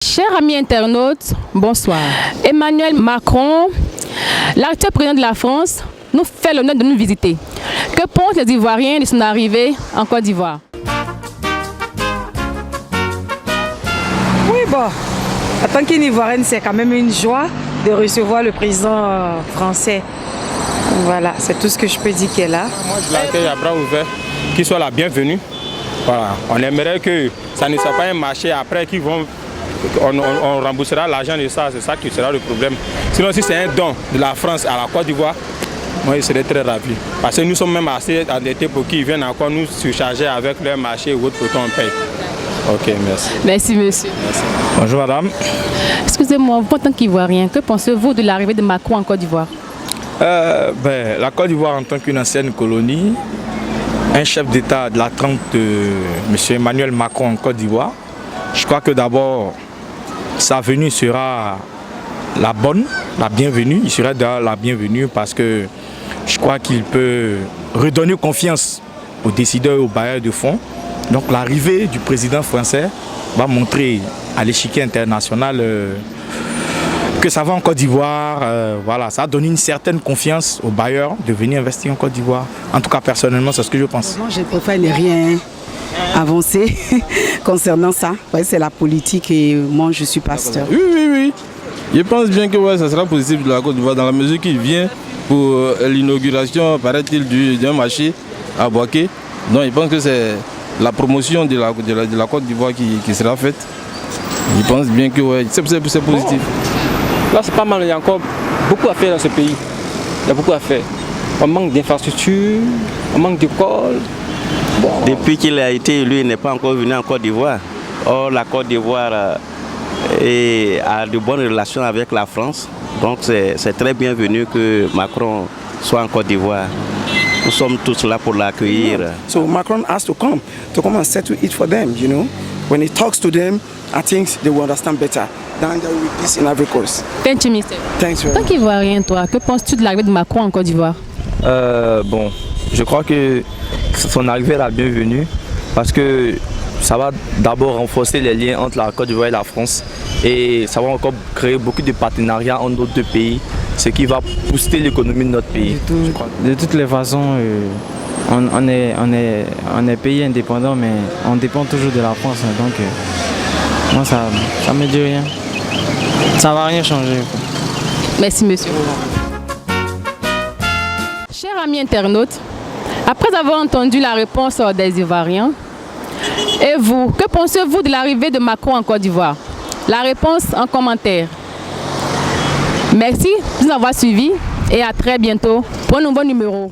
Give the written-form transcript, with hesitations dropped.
Chers amis internautes, bonsoir. Emmanuel Macron, l'actuel président de la France, nous fait l'honneur de nous visiter. Que pensent les Ivoiriens de son arrivée en Côte d'Ivoire? Oui, bon, en tant qu'Ivoirienne, c'est quand même une joie de recevoir le président français. Voilà, c'est tout ce que je peux dire qu'elle a. Moi, je l'accueille à bras ouverts, qu'il soit la bienvenue. Voilà. On aimerait que ça ne soit pas un marché après qu'ils vont... On remboursera l'argent de ça, c'est ça qui sera le problème. Sinon, si c'est un don de la France à la Côte d'Ivoire, moi, je serais très ravi. Parce que nous sommes même assez endettés pour qu'ils viennent encore nous surcharger avec leur marché ou autre pour qu'on paye. Ok, merci. Merci, monsieur. Merci. Bonjour, madame. Excusez-moi, vous en tant qu'Ivoirien, que pensez-vous de l'arrivée de Macron en Côte d'Ivoire? La Côte d'Ivoire, en tant qu'une ancienne colonie, un chef d'État de la trempe de M. Emmanuel Macron en Côte d'Ivoire, je crois que d'abord, sa venue sera la bonne, la bienvenue. Il sera la bienvenue parce que je crois qu'il peut redonner confiance aux décideurs et aux bailleurs de fonds. Donc l'arrivée du président français va montrer à l'échiquier international que ça va en Côte d'Ivoire. Voilà, ça a donné une certaine confiance aux bailleurs de venir investir en Côte d'Ivoire. En tout cas, personnellement, c'est ce que je pense. Moi, je préfère ne rien avancer concernant ça. Ouais, c'est la politique et moi, je suis pasteur. Oui. Je pense bien que ouais, ça sera positif de la Côte d'Ivoire dans la mesure qu'il vient pour l'inauguration, paraît-il, d'un marché à Boaké. Donc, je pense que c'est la promotion de la Côte d'Ivoire qui sera faite. Je pense bien que ouais, c'est positif. Bon. Là, c'est pas mal, il y a encore beaucoup à faire dans ce pays. Il y a beaucoup à faire. On manque d'infrastructures, on manque d'écoles. Bon. Depuis qu'il a été élu, il n'est pas encore venu en Côte d'Ivoire. Or, la Côte d'Ivoire a de bonnes relations avec la France. Donc, c'est très bienvenu que Macron soit en Côte d'Ivoire. Nous sommes tous là pour l'accueillir. So Macron has to come and settle it for them, you know. When he talks to them, I think they will understand better. Then there will be peace in Ivory Coast. Thank you, mister. Thanks very En tant much. qu'Ivoirien, toi, que penses-tu de l'arrivée de Macron en Côte d'Ivoire? Bon, je crois que son arrivée est la bienvenue parce que ça va d'abord renforcer les liens entre la Côte d'Ivoire et la France et ça va encore créer beaucoup de partenariats entre nos deux pays, ce qui va booster l'économie de notre pays. De toutes les façons, on est pays indépendant, mais on dépend toujours de la France. Donc, moi, ça me dit rien. Ça ne va rien changer. Merci, monsieur. Chers amis internautes, après avoir entendu la réponse des Ivoiriens, et vous, que pensez-vous de l'arrivée de Macron en Côte d'Ivoire? La réponse en commentaire. Merci de nous avoir suivis et à très bientôt pour un nouveau numéro.